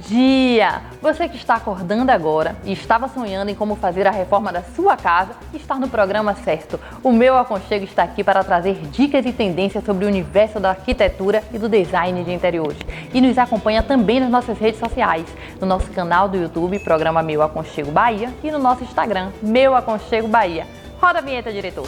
dia! Você que está acordando agora e estava sonhando em como fazer a reforma da sua casa, está no programa certo. O Meu Aconchego está aqui para trazer dicas e tendências sobre o universo da arquitetura e do design de interiores. E nos acompanha também nas nossas redes sociais, no nosso canal do YouTube, Programa Meu Aconchego Bahia, e no nosso Instagram, Meu Aconchego Bahia. Roda a vinheta, diretor!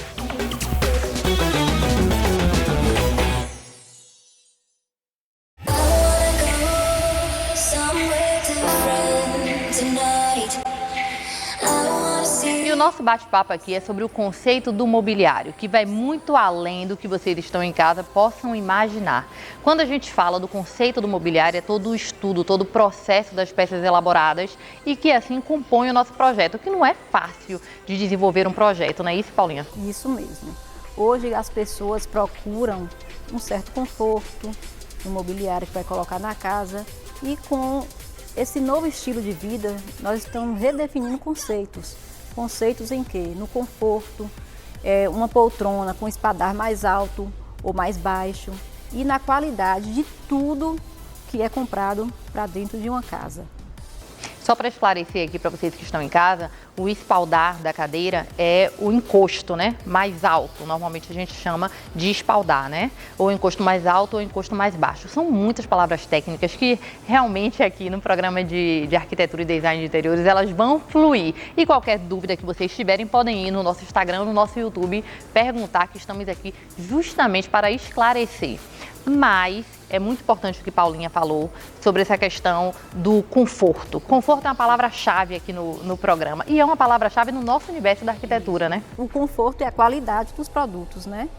E o nosso bate-papo aqui é sobre o conceito do mobiliário, que vai muito além do que vocês estão em casa possam imaginar. Quando a gente fala do conceito do mobiliário, é todo o estudo, todo o processo das peças elaboradas e que assim compõe o nosso projeto, que não é fácil de desenvolver um projeto, não é isso, Paulinha? Isso mesmo. Hoje as pessoas procuram um certo conforto no mobiliário que vai colocar na casa e com esse novo estilo de vida, nós estamos redefinindo conceitos. Conceitos em que? No conforto, uma poltrona com espadar mais alto ou mais baixo e na qualidade de tudo que é comprado para dentro de uma casa. Só para esclarecer aqui para vocês que estão em casa, o espaldar da cadeira é o encosto, né, mais alto. Normalmente a gente chama de espaldar, né? Ou encosto mais alto ou encosto mais baixo. São muitas palavras técnicas que realmente aqui no programa de arquitetura e design de interiores elas vão fluir. E qualquer dúvida que vocês tiverem podem ir no nosso Instagram, no nosso YouTube, perguntar, que estamos aqui justamente para esclarecer. Mas é muito importante o que Paulinha falou sobre essa questão do conforto. Conforto é uma palavra-chave aqui no programa e é uma palavra-chave no nosso universo da arquitetura, né? O conforto é a qualidade dos produtos, né?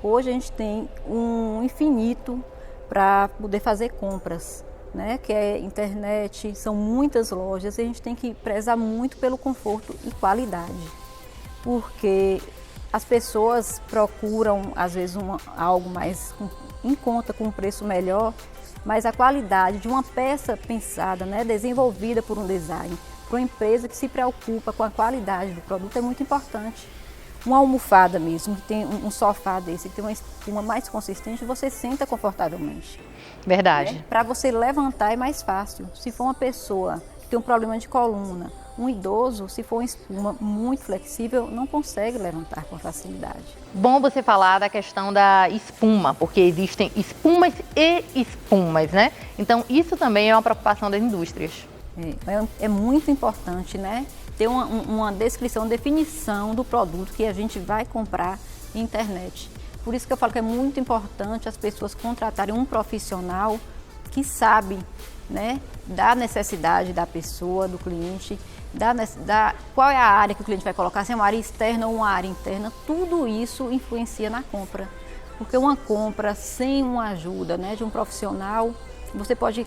Hoje a gente tem um infinito para poder fazer compras, né? Que é internet, são muitas lojas e a gente tem que prezar muito pelo conforto e qualidade. Porque as pessoas procuram, às vezes, algo mais em conta, com um preço melhor, mas a qualidade de uma peça pensada, né, desenvolvida por um design, por uma empresa que se preocupa com a qualidade do produto é muito importante. Uma almofada mesmo, que tem um sofá desse, que tem uma espuma mais consistente, você senta confortavelmente. Verdade. Né? Para você levantar é mais fácil. Se for uma pessoa que tem um problema de coluna, um idoso, se for uma espuma muito flexível, não consegue levantar com facilidade. Bom você falar da questão da espuma, porque existem espumas e espumas, né? Então isso também é uma preocupação das indústrias. É muito importante, né? Ter uma descrição, definição do produto que a gente vai comprar na internet. Por isso que eu falo que é muito importante as pessoas contratarem um profissional que sabe, né, da necessidade da pessoa, do cliente, qual é a área que o cliente vai colocar, se é uma área externa ou uma área interna, tudo isso influencia na compra. Porque uma compra sem uma ajuda, né, de um profissional, você pode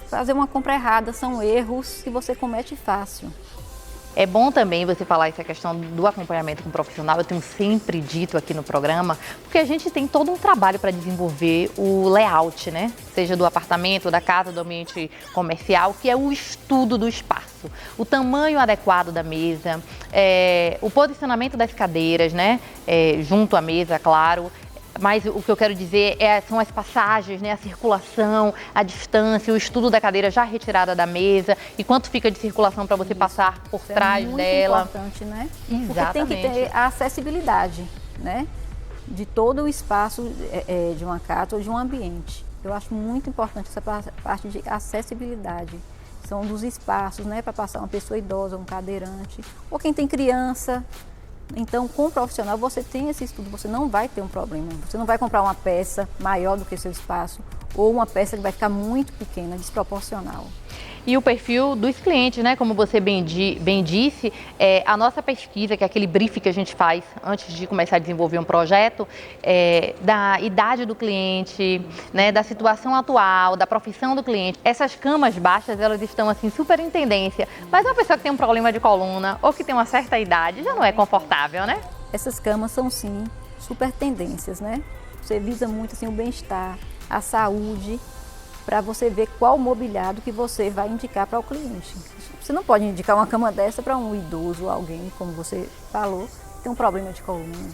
fazer uma compra errada, são erros que você comete fácil. É bom também você falar essa questão do acompanhamento com o profissional, eu tenho sempre dito aqui no programa, porque a gente tem todo um trabalho para desenvolver o layout, né? Seja do apartamento, da casa, do ambiente comercial, que é o estudo do espaço, o tamanho adequado da mesa, o posicionamento das cadeiras, né? Junto à mesa, claro. Mas o que eu quero dizer são as passagens, né? A circulação, a distância, o estudo da cadeira já retirada da mesa e quanto fica de circulação para você passar por trás dela. É muito importante, né? Exatamente. Porque tem que ter a acessibilidade, né? De todo o espaço de uma casa ou de um ambiente. Eu acho muito importante essa parte de acessibilidade. São dos espaços, né? Para passar uma pessoa idosa, um cadeirante, ou quem tem criança. Então, com o profissional, você tem esse estudo, você não vai ter um problema. Você não vai comprar uma peça maior do que o seu espaço ou uma peça que vai ficar muito pequena, desproporcional. E o perfil dos clientes, né? Como você bem disse, a nossa pesquisa, que é aquele briefing que a gente faz antes de começar a desenvolver um projeto, da idade do cliente, né? Da situação atual, da profissão do cliente. Essas camas baixas, elas estão assim super em tendência, mas uma pessoa que tem um problema de coluna ou que tem uma certa idade já não é confortável, né? Essas camas são sim super tendências, né? Você visa muito assim o bem-estar, a saúde, para você ver qual mobiliário que você vai indicar para o cliente. Você não pode indicar uma cama dessa para um idoso ou alguém, como você falou, que tem um problema de coluna.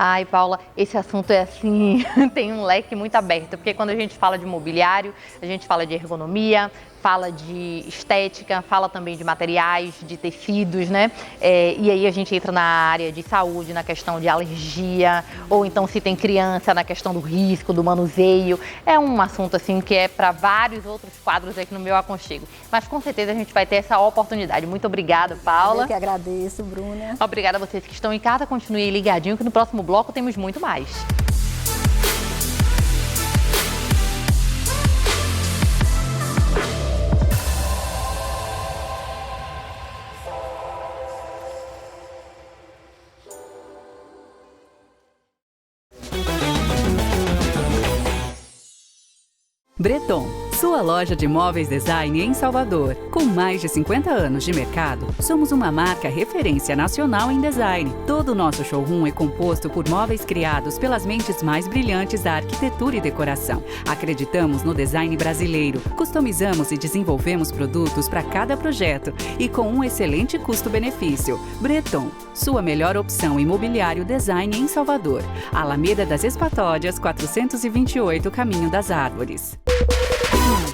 Ai, Paula, esse assunto é assim, tem um leque muito aberto, porque quando a gente fala de mobiliário, a gente fala de ergonomia, fala de estética, fala também de materiais, de tecidos, né? E aí a gente entra na área de saúde, na questão de alergia, ou então se tem criança, na questão do risco, do manuseio. É um assunto assim que é para vários outros quadros aqui no meu aconchego. Mas com certeza a gente vai ter essa oportunidade. Muito obrigada, Paula. Eu que agradeço, Bruna. Obrigada a vocês que estão em casa. Continue ligadinho que no próximo bloco temos muito mais. Breton, sua loja de móveis design em Salvador. Com mais de 50 anos de mercado, somos uma marca referência nacional em design. Todo o nosso showroom é composto por móveis criados pelas mentes mais brilhantes da arquitetura e decoração. Acreditamos no design brasileiro, customizamos e desenvolvemos produtos para cada projeto e com um excelente custo-benefício. Breton, sua melhor opção em mobiliário design em Salvador. Alameda das Espatódias, 428, Caminho das Árvores.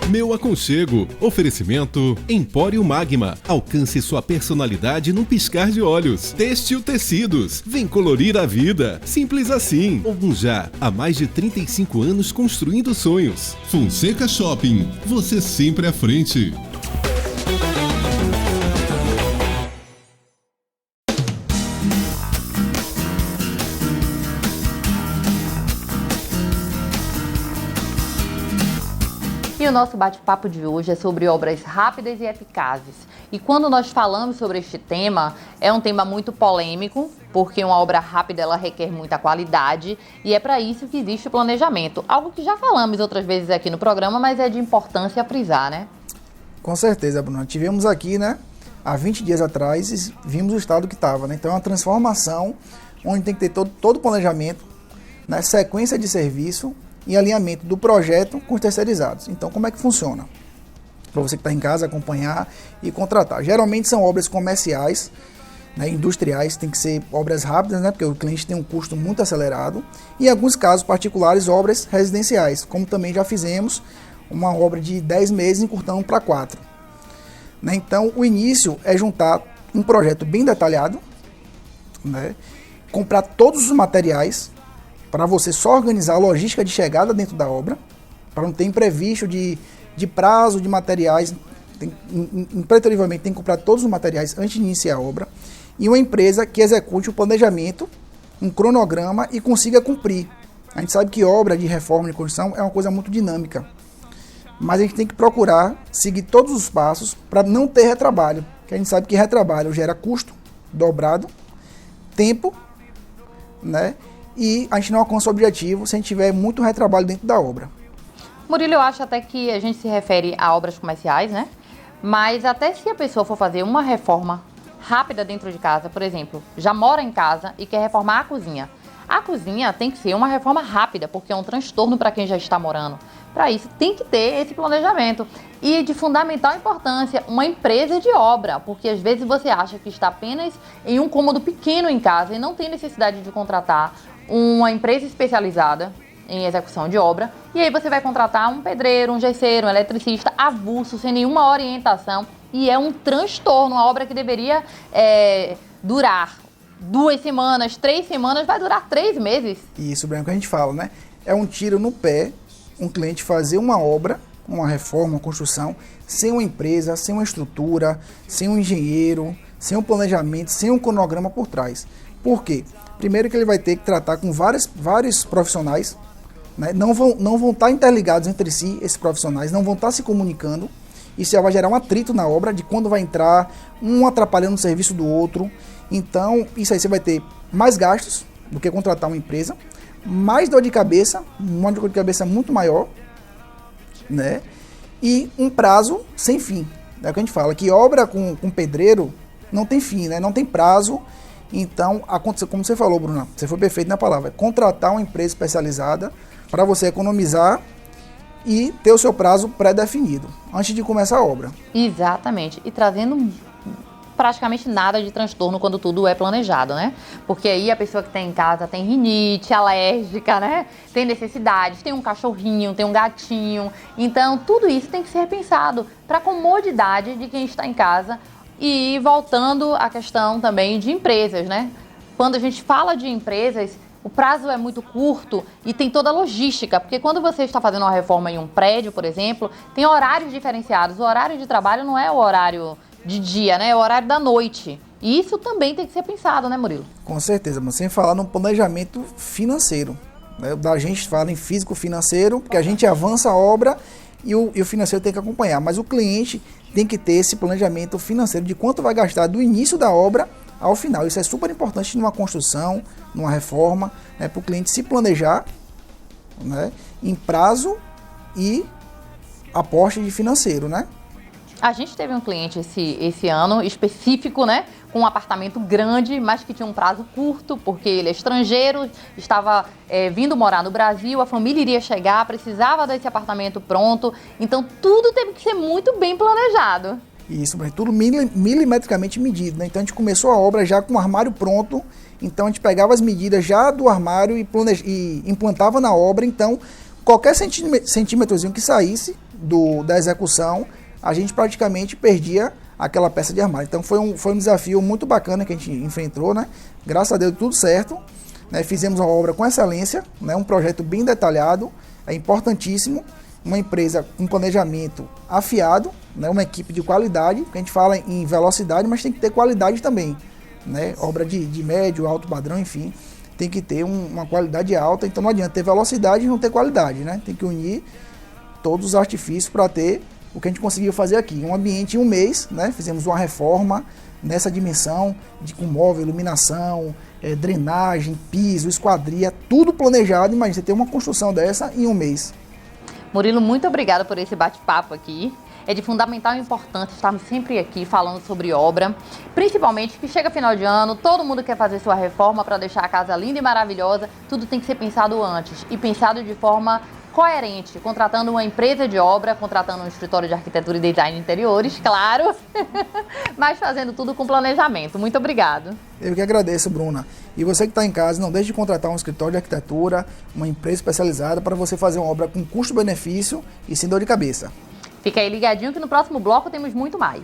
Meu aconchego. Oferecimento Empório Magma. Alcance sua personalidade num piscar de olhos. Têxtil Tecidos. Vem colorir a vida. Simples assim. Já há mais de 35 anos construindo sonhos. Fonseca Shopping. Você sempre à frente. E o nosso bate-papo de hoje é sobre obras rápidas e eficazes. E quando nós falamos sobre este tema, é um tema muito polêmico, porque uma obra rápida ela requer muita qualidade e é para isso que existe o planejamento. Algo que já falamos outras vezes aqui no programa, mas é de importância frisar, né? Com certeza, Bruna. Tivemos aqui, né, há 20 dias atrás e vimos o estado que estava, né? Então é uma transformação onde tem que ter todo o planejamento, né, sequência de serviço e alinhamento do projeto com os terceirizados. Então, como é que funciona? Para você que está em casa, acompanhar e contratar. Geralmente são obras comerciais, né, industriais, tem que ser obras rápidas, né, porque o cliente tem um custo muito acelerado. E em alguns casos particulares, obras residenciais, como também já fizemos uma obra de 10 meses encurtando para 4. Né, então, o início é juntar um projeto bem detalhado, né, comprar todos os materiais, para você só organizar a logística de chegada dentro da obra, para não ter imprevisto de prazo de materiais. Impreterivelmente tem que comprar todos os materiais antes de iniciar a obra. E uma empresa que execute o planejamento, um cronograma e consiga cumprir. A gente sabe que obra de reforma e construção é uma coisa muito dinâmica, mas a gente tem que procurar seguir todos os passos para não ter retrabalho, porque a gente sabe que retrabalho gera custo dobrado, tempo, né? E a gente não alcança o objetivo se a gente tiver muito retrabalho dentro da obra. Murilo, eu acho até que a gente se refere a obras comerciais, né? Mas até se a pessoa for fazer uma reforma rápida dentro de casa, por exemplo, já mora em casa e quer reformar a cozinha. A cozinha tem que ser uma reforma rápida, porque é um transtorno para quem já está morando. Para isso, tem que ter esse planejamento. E de fundamental importância, uma empresa de obra, porque às vezes você acha que está apenas em um cômodo pequeno em casa e não tem necessidade de contratar uma empresa especializada em execução de obra, e aí você vai contratar um pedreiro, um gesseiro, um eletricista avulso, sem nenhuma orientação, e é um transtorno. A obra que deveria durar 2 semanas, 3 semanas, vai durar 3 meses. Isso, Branco, que a gente fala, né? É um tiro no pé um cliente fazer uma obra, uma reforma, uma construção, sem uma empresa, sem uma estrutura, sem um engenheiro, sem um planejamento, sem um cronograma por trás. Por quê? Primeiro que ele vai ter que tratar com vários profissionais, né? Não vão estar interligados entre si, esses profissionais, não vão estar se comunicando. Isso já vai gerar um atrito na obra de quando vai entrar, um atrapalhando o serviço do outro. Então, isso aí você vai ter mais gastos do que contratar uma empresa, mais dor de cabeça, uma dor de cabeça muito maior, né? E um prazo sem fim. É o que a gente fala, que obra com pedreiro não tem fim, né? Não tem prazo. Então, como você falou, Bruna, você foi perfeito na palavra, contratar uma empresa especializada para você economizar e ter o seu prazo pré-definido, antes de começar a obra. Exatamente. E trazendo praticamente nada de transtorno quando tudo é planejado, né? Porque aí a pessoa que tem em casa tem rinite, alérgica, né? Tem necessidades, tem um cachorrinho, tem um gatinho. Então, tudo isso tem que ser repensado para a comodidade de quem está em casa. E voltando à questão também de empresas, né? Quando a gente fala de empresas, o prazo é muito curto e tem toda a logística, porque quando você está fazendo uma reforma em um prédio, por exemplo, tem horários diferenciados. O horário de trabalho não é o horário de dia, né? É o horário da noite. E isso também tem que ser pensado, né, Murilo? Com certeza, mas sem falar no planejamento financeiro. Né? A gente fala em físico-financeiro, porque a gente avança a obra e o financeiro tem que acompanhar. Mas o cliente tem que ter esse planejamento financeiro de quanto vai gastar do início da obra ao final. Isso é super importante numa construção, numa reforma, né, para o cliente se planejar, né, em prazo e aporte de financeiro, né? A gente teve um cliente esse ano específico, né? Com um apartamento grande, mas que tinha um prazo curto, porque ele é estrangeiro, estava vindo morar no Brasil, a família iria chegar, precisava desse apartamento pronto. Então, tudo teve que ser muito bem planejado. Isso, tudo milimetricamente medido, né? Então, a gente começou a obra já com o armário pronto. Então, a gente pegava as medidas já do armário e implantava na obra. Então, qualquer centímetrozinho que saísse da execução, a gente praticamente perdia aquela peça de armário. Então foi um desafio muito bacana que a gente enfrentou, né? Graças a Deus tudo certo, né? Fizemos uma obra com excelência, né? Um projeto bem detalhado, é importantíssimo, uma empresa com planejamento afiado, né? Uma equipe de qualidade, que a gente fala em velocidade, mas tem que ter qualidade também, né? Obra de médio, alto padrão, enfim, tem que ter uma qualidade alta. Então não adianta ter velocidade e não ter qualidade, né? Tem que unir todos os artifícios para ter o que a gente conseguiu fazer aqui. Um ambiente em um mês, né? Fizemos uma reforma nessa dimensão, com móvel, iluminação, drenagem, piso, esquadria, tudo planejado. Imagina, você ter uma construção dessa em um mês. Murilo, muito obrigada por esse bate-papo aqui. É de fundamental importância estarmos sempre aqui falando sobre obra, principalmente que chega final de ano, todo mundo quer fazer sua reforma para deixar a casa linda e maravilhosa, tudo tem que ser pensado antes e pensado de forma coerente, contratando uma empresa de obra, contratando um escritório de arquitetura e design de interiores, claro, mas fazendo tudo com planejamento. Muito obrigado. Eu que agradeço, Bruna. E você que está em casa, não deixe de contratar um escritório de arquitetura, uma empresa especializada para você fazer uma obra com custo-benefício e sem dor de cabeça. Fica aí ligadinho que no próximo bloco temos muito mais.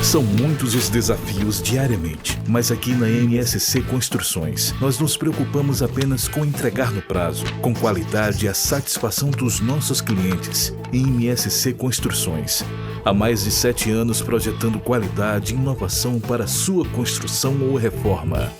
São muitos os desafios diariamente, mas aqui na MSC Construções, nós nos preocupamos apenas com entregar no prazo, com qualidade e a satisfação dos nossos clientes. MSC Construções, há mais de 7 anos projetando qualidade e inovação para sua construção ou reforma.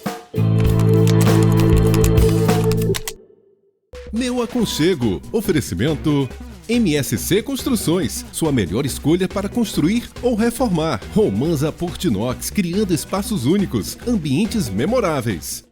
Meu Aconchego. Oferecimento MSC Construções, sua melhor escolha para construir ou reformar. Romanza Portinox, criando espaços únicos, ambientes memoráveis.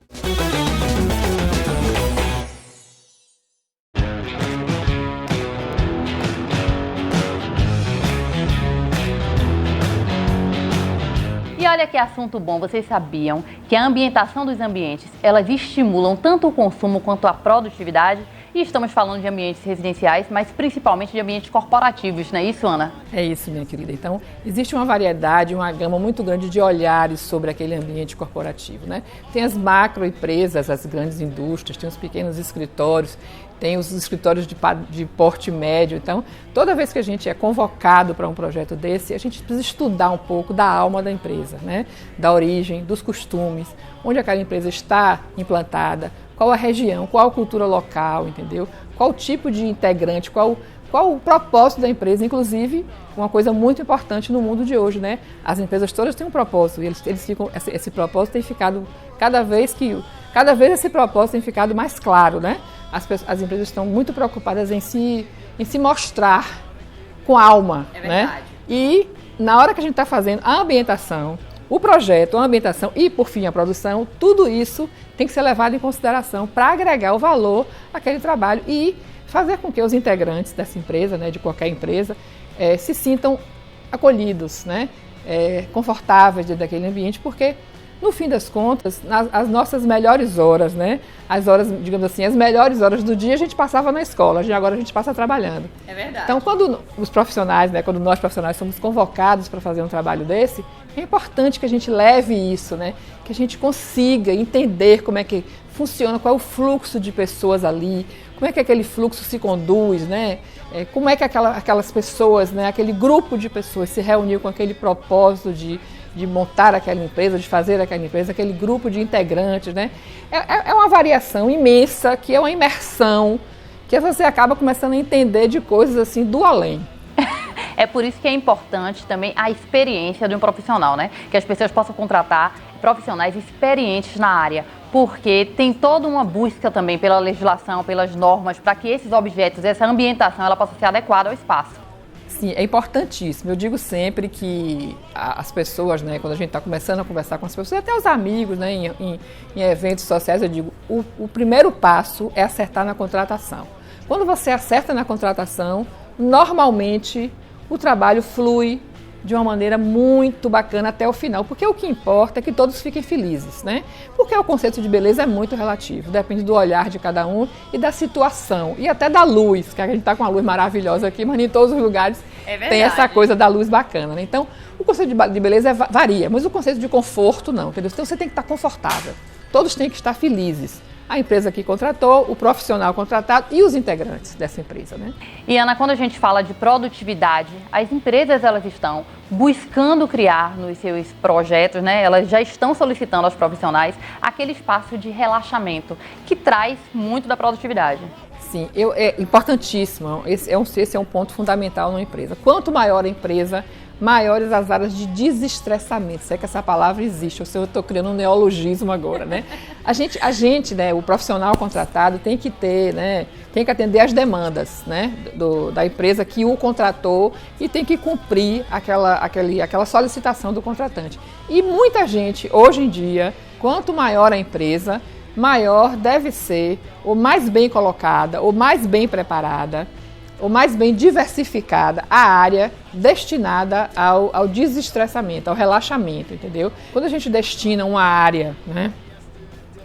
E olha que assunto bom, vocês sabiam que a ambientação dos ambientes, elas estimulam tanto o consumo quanto a produtividade? E estamos falando de ambientes residenciais, mas principalmente de ambientes corporativos, não é isso, Ana? É isso, minha querida. Então, existe uma variedade, uma gama muito grande de olhares sobre aquele ambiente corporativo, né? Tem as macroempresas, as grandes indústrias, tem os pequenos escritórios, tem os escritórios de porte médio. Então, toda vez que a gente é convocado para um projeto desse, a gente precisa estudar um pouco da alma da empresa, né? Da origem, dos costumes, onde aquela empresa está implantada, qual a região, qual a cultura local, entendeu? Qual o tipo de integrante, qual o propósito da empresa, inclusive uma coisa muito importante no mundo de hoje, né? As empresas todas têm um propósito e esse propósito tem ficado cada vez esse propósito tem ficado mais claro, né? As empresas estão muito preocupadas em se mostrar com alma, né? E na hora que a gente está fazendo a ambientação, o projeto, a ambientação e, por fim, a produção, tudo isso tem que ser levado em consideração para agregar o valor àquele trabalho e fazer com que os integrantes dessa empresa, né, de qualquer empresa, se sintam acolhidos, né? Confortáveis dentro daquele ambiente, porque no fim das contas, as nossas melhores horas, né? As horas, digamos assim, as melhores horas do dia a gente passava na escola, agora a gente passa trabalhando. É verdade. Então, quando os profissionais, né, quando nós profissionais somos convocados para fazer um trabalho desse, é importante que a gente leve isso, né? Que a gente consiga entender como é que funciona, qual é o fluxo de pessoas ali, como é que aquele fluxo se conduz, né? Como é que aquelas pessoas, né, aquele grupo de pessoas se reuniu com aquele propósito de montar aquela empresa, de fazer aquela empresa, aquele grupo de integrantes, né? É uma variação imensa, que é uma imersão, que você acaba começando a entender de coisas assim do além. É por isso que é importante também a experiência de um profissional, né? Que as pessoas possam contratar profissionais experientes na área, porque tem toda uma busca também pela legislação, pelas normas, para que esses objetos, essa ambientação, ela possa ser adequada ao espaço. Sim, é importantíssimo. Eu digo sempre que as pessoas, né, quando a gente está começando a conversar com as pessoas, até os amigos, né, em eventos sociais, eu digo, o primeiro passo é acertar na contratação. Quando você acerta na contratação, normalmente o trabalho flui de uma maneira muito bacana até o final, porque o que importa é que todos fiquem felizes, né? Porque o conceito de beleza é muito relativo, depende do olhar de cada um e da situação, e até da luz, que a gente está com uma luz maravilhosa aqui, mas em todos os lugares tem essa coisa da luz bacana, né? Então, o conceito de beleza varia, mas o conceito de conforto não, entendeu? Então você tem que estar confortável, todos têm que estar felizes. A empresa que contratou, o profissional contratado e os integrantes dessa empresa, né? E Ana, quando a gente fala de produtividade, as empresas elas estão buscando criar nos seus projetos, né? Elas já estão solicitando aos profissionais aquele espaço de relaxamento que traz muito da produtividade. Sim, é importantíssimo. Esse é um ponto fundamental numa empresa. Quanto maior a empresa, maiores as áreas de desestressamento. Se é que essa palavra existe, ou se eu estou criando um neologismo agora, né? A gente, né, o profissional contratado tem que ter, né, tem que atender às demandas, né, da empresa que o contratou e tem que cumprir aquela solicitação do contratante. E muita gente, hoje em dia, quanto maior a empresa, maior deve ser, ou mais bem colocada, ou mais bem preparada, ou mais bem diversificada a área destinada ao desestressamento, ao relaxamento, entendeu? Quando a gente destina uma área, né,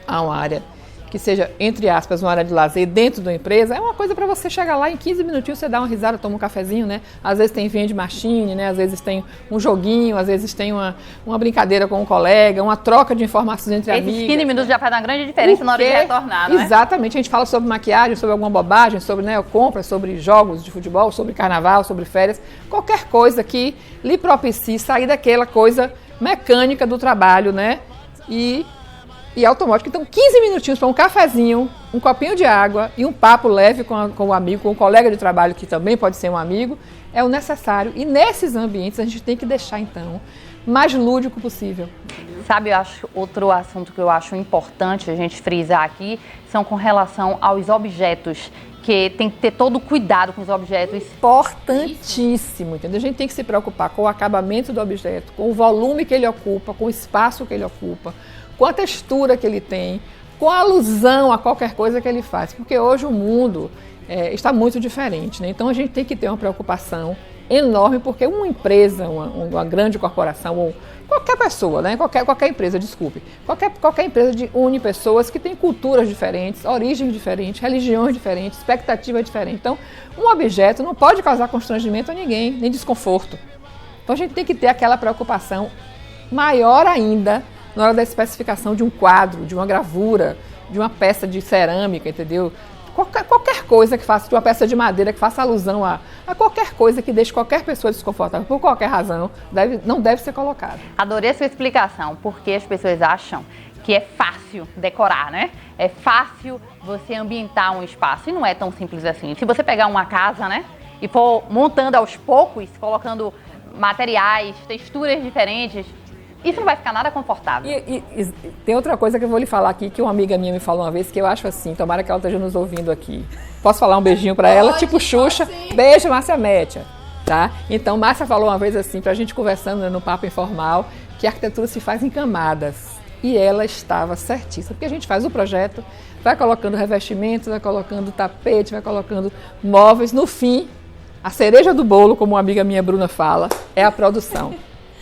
a uma área que seja, entre aspas, uma área de lazer dentro da empresa, é uma coisa para você chegar lá em 15 minutinhos, você dá uma risada, toma um cafezinho, né? Às vezes tem vending machine, né? Às vezes tem um joguinho, às vezes tem uma brincadeira com um colega, uma troca de informações entre amigos. Esses 15 minutos já faz uma grande diferença na hora de retornar, não é? Exatamente, a gente fala sobre maquiagem, sobre alguma bobagem, sobre, né, compras, sobre jogos de futebol, sobre carnaval, sobre férias, qualquer coisa que lhe propicie sair daquela coisa mecânica do trabalho, né? E automático. Então, 15 minutinhos para um cafezinho, um copinho de água e um papo leve com o amigo, com o colega de trabalho, que também pode ser um amigo, é o necessário. E nesses ambientes a gente tem que deixar, então, mais lúdico possível. Sabe, eu acho outro assunto que eu acho importante a gente frisar aqui, são com relação aos objetos, que tem que ter todo o cuidado com os objetos. Importantíssimo, entendeu? A gente tem que se preocupar com o acabamento do objeto, com o volume que ele ocupa, com o espaço que ele ocupa, com a textura que ele tem, com a alusão a qualquer coisa que ele faz, porque hoje o mundo está muito diferente, né? Então a gente tem que ter uma preocupação enorme, porque uma empresa, uma grande corporação, ou qualquer pessoa, né? qualquer empresa, desculpe, qualquer empresa une pessoas que têm culturas diferentes, origens diferentes, religiões diferentes, expectativas diferentes. Então, um objeto não pode causar constrangimento a ninguém, nem desconforto. Então a gente tem que ter aquela preocupação maior ainda na hora da especificação de um quadro, de uma gravura, de uma peça de cerâmica, entendeu? Qualquer coisa que faça, de uma peça de madeira que faça alusão a qualquer coisa que deixe qualquer pessoa desconfortável, por qualquer razão, não deve ser colocada. Adorei a sua explicação, porque as pessoas acham que é fácil decorar, né? É fácil você ambientar um espaço, e não é tão simples assim. Se você pegar uma casa, né, e for montando aos poucos, colocando materiais, texturas diferentes, isso não vai ficar nada confortável. E tem outra coisa que eu vou lhe falar aqui, que uma amiga minha me falou uma vez, que eu acho assim, tomara que ela esteja nos ouvindo aqui. Posso falar um beijinho para ela? Tipo Xuxa. Beijo, Márcia Métia. Tá? Então, Márcia falou uma vez assim, pra gente conversando, né, no papo informal, que a arquitetura se faz em camadas. E ela estava certíssima, porque a gente faz o projeto, vai colocando revestimentos, vai colocando tapete, vai colocando móveis, no fim, A cereja do bolo, como uma amiga minha, Bruna, fala, é a produção.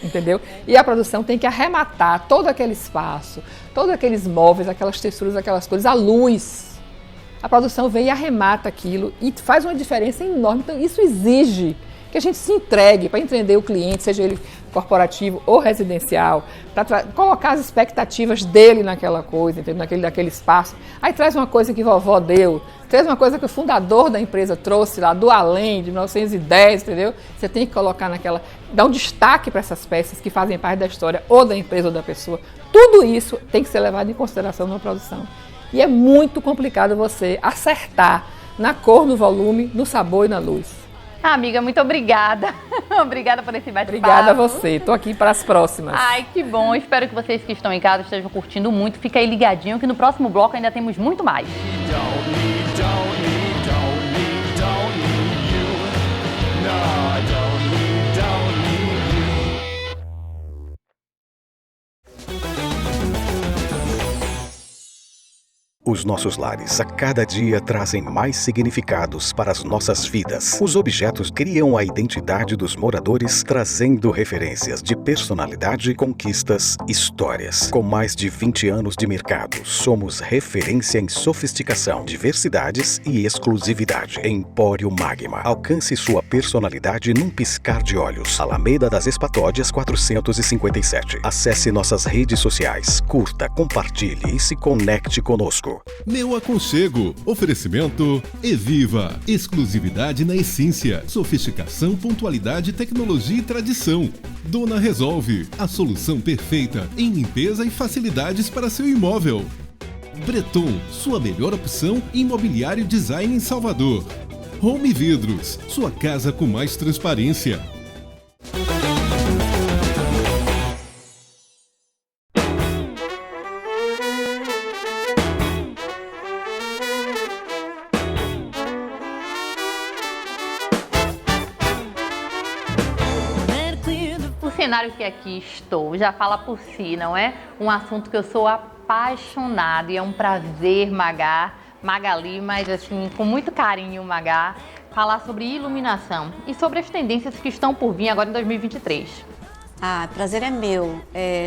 Entendeu? E a produção tem que arrematar todo aquele espaço, todos aqueles móveis, aquelas texturas, aquelas cores, a luz. A produção vem e arremata aquilo e faz uma diferença enorme. Então, isso exige que a gente se entregue para entender o cliente, seja ele corporativo ou residencial, para colocar as expectativas dele naquela coisa, entendeu? Naquele espaço. Aí traz uma coisa que vovó deu, traz uma coisa que o fundador da empresa trouxe lá do além, de 1910, entendeu? Você tem que colocar dar um destaque para essas peças que fazem parte da história ou da empresa ou da pessoa. Tudo isso tem que ser levado em consideração na produção. E é muito complicado você acertar na cor, no volume, no sabor e na luz. Amiga, muito obrigada. Obrigada por esse bate-papo. Obrigada a você. Estou aqui para as próximas. Ai, que bom. Espero que vocês que estão em casa estejam curtindo muito. Fica aí ligadinho que no próximo bloco ainda temos muito mais. Os nossos lares a cada dia trazem mais significados para as nossas vidas. Os objetos criam a identidade dos moradores, trazendo referências de personalidade, conquistas, histórias. Com mais de 20 anos de mercado, somos referência em sofisticação, diversidades e exclusividade. Empório Magma. Alcance sua personalidade num piscar de olhos. Alameda das Espatódias 457. Acesse nossas redes sociais, curta, compartilhe e se conecte conosco. Meu Aconchego. Oferecimento Eviva. Exclusividade na essência. Sofisticação, pontualidade, tecnologia e tradição. Dona Resolve. A solução perfeita em limpeza e facilidades para seu imóvel. Breton. Sua melhor opção em imobiliário design em Salvador. Home Vidros. Sua casa com mais transparência. O cenário que aqui estou já fala por si, não é? Um assunto que eu sou apaixonada e é um prazer, Magali, mas assim, com muito carinho, Magá, falar sobre iluminação e sobre as tendências que estão por vir agora em 2023. Prazer é meu.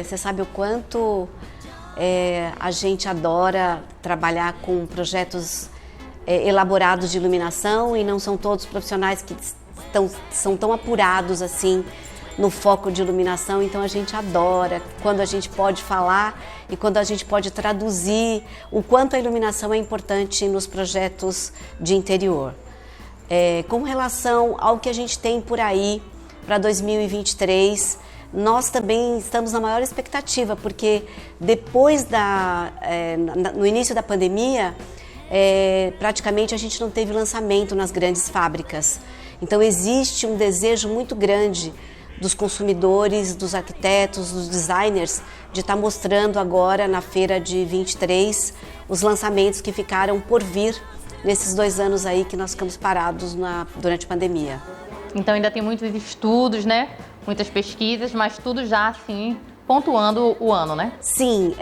Você sabe o quanto a gente adora trabalhar com projetos elaborados de iluminação e não são todos profissionais que são tão apurados assim no foco de iluminação, então a gente adora quando a gente pode falar e quando a gente pode traduzir o quanto a iluminação é importante nos projetos de interior. Com relação ao que a gente tem por aí para 2023, nós também estamos na maior expectativa, porque depois no início da pandemia, praticamente a gente não teve lançamento nas grandes fábricas. Então existe um desejo muito grande dos consumidores, dos arquitetos, dos designers, de estar mostrando agora na feira de 23 os lançamentos que ficaram por vir nesses 2 anos aí que nós ficamos parados durante a pandemia. Então ainda tem muitos estudos, né? Muitas pesquisas, mas tudo já assim pontuando o ano, né? Sim,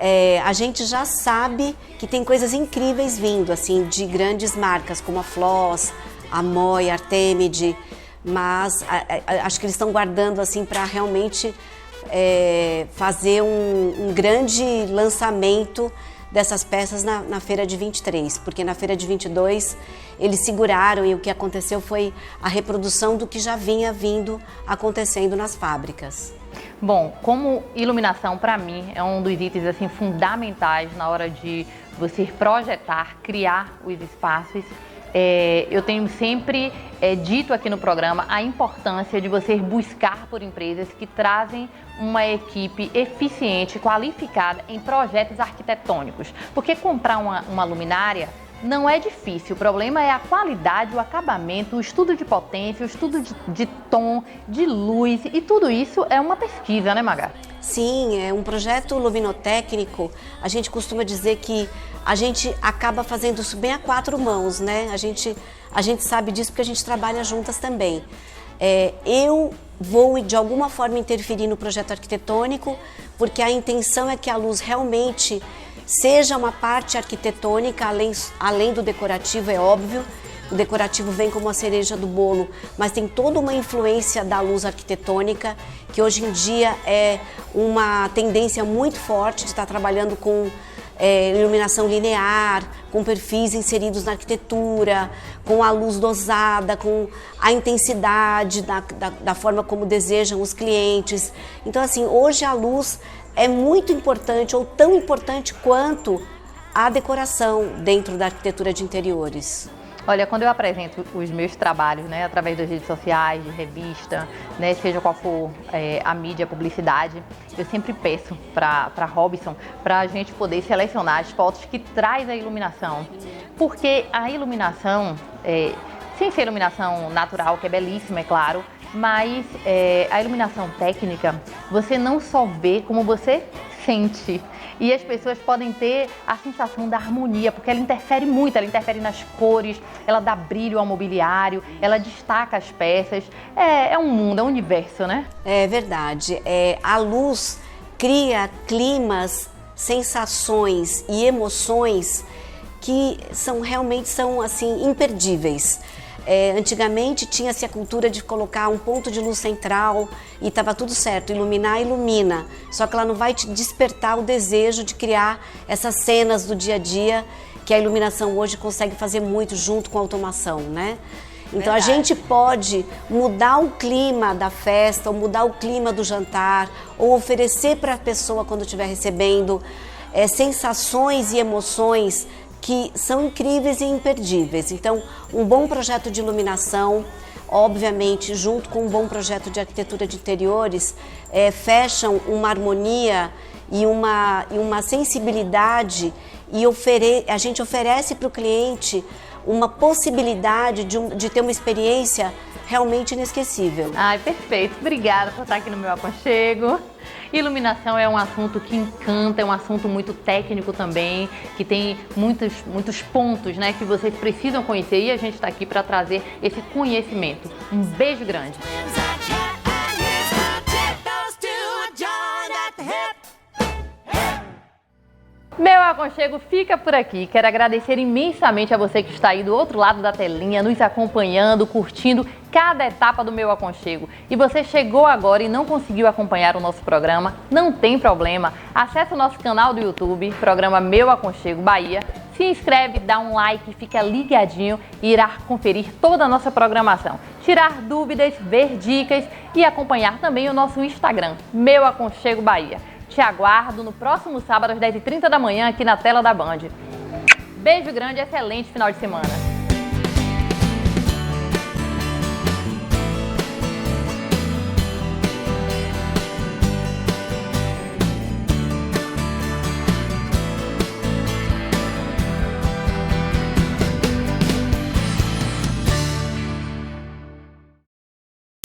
a gente já sabe que tem coisas incríveis vindo, assim, de grandes marcas como a Floss, a Moi, a Artemide, mas acho que eles estão guardando assim para realmente fazer um grande lançamento dessas peças na feira de 23, porque na feira de 22 eles seguraram e o que aconteceu foi a reprodução do que já vinha vindo acontecendo nas fábricas. Bom, como iluminação para mim é um dos itens assim fundamentais na hora de você projetar, criar os espaços. Eu tenho sempre dito aqui no programa a importância de você buscar por empresas que trazem uma equipe eficiente, qualificada em projetos arquitetônicos. Porque comprar uma luminária não é difícil, o problema é a qualidade, o acabamento, o estudo de potência, o estudo de tom, de luz, e tudo isso é uma pesquisa, né, Magá? Sim, é um projeto luminotécnico. A gente costuma dizer que a gente acaba fazendo isso bem a 4 mãos, né? A gente sabe disso porque a gente trabalha juntas também. Eu vou de alguma forma interferir no projeto arquitetônico, porque a intenção é que a luz realmente seja uma parte arquitetônica, além do decorativo, é óbvio, o decorativo vem como a cereja do bolo, mas tem toda uma influência da luz arquitetônica, que hoje em dia é uma tendência muito forte de estar trabalhando com iluminação linear, com perfis inseridos na arquitetura, com a luz dosada, com a intensidade da forma como desejam os clientes. Então, assim, hoje a luz é muito importante, ou tão importante quanto a decoração dentro da arquitetura de interiores. Olha, quando eu apresento os meus trabalhos, né, através das redes sociais, de revista, né, seja qual for a mídia, a publicidade, eu sempre peço para Robson, para a gente poder selecionar as fotos que traz a iluminação. Porque a iluminação, sem ser iluminação natural, que é belíssima, é claro, mas a iluminação técnica, você não só vê como você sente. E as pessoas podem ter a sensação da harmonia, porque ela interfere muito, ela interfere nas cores, ela dá brilho ao mobiliário, ela destaca as peças. É um mundo, é um universo, né? É verdade. A luz cria climas, sensações e emoções que realmente são assim, imperdíveis. Antigamente tinha-se a cultura de colocar um ponto de luz central e estava tudo certo, iluminar, ilumina. Só que ela não vai te despertar o desejo de criar essas cenas do dia a dia que a iluminação hoje consegue fazer muito junto com a automação, né? Então a gente pode mudar o clima da festa, ou mudar o clima do jantar, ou oferecer para a pessoa quando estiver recebendo sensações e emoções que são incríveis e imperdíveis. Então, um bom projeto de iluminação, obviamente, junto com um bom projeto de arquitetura de interiores, fecham uma harmonia e uma sensibilidade, e a gente oferece para o cliente uma possibilidade de ter uma experiência realmente inesquecível. Ai, perfeito. Obrigada por estar aqui no meu aconchego. Iluminação é um assunto que encanta, é um assunto muito técnico também, que tem muitos pontos, né, que vocês precisam conhecer, e a gente está aqui para trazer esse conhecimento. Um beijo grande. Meu aconchego fica por aqui. Quero agradecer imensamente a você que está aí do outro lado da telinha, nos acompanhando, curtindo cada etapa do meu aconchego. E você chegou agora e não conseguiu acompanhar o nosso programa, não tem problema. Acesse o nosso canal do YouTube, programa Meu Aconchego Bahia. Se inscreve, dá um like, fica ligadinho e irá conferir toda a nossa programação. Tirar dúvidas, ver dicas e acompanhar também o nosso Instagram, Meu Aconchego Bahia. Te aguardo no próximo sábado às 10h30 da manhã aqui na tela da Band. Beijo grande e excelente final de semana.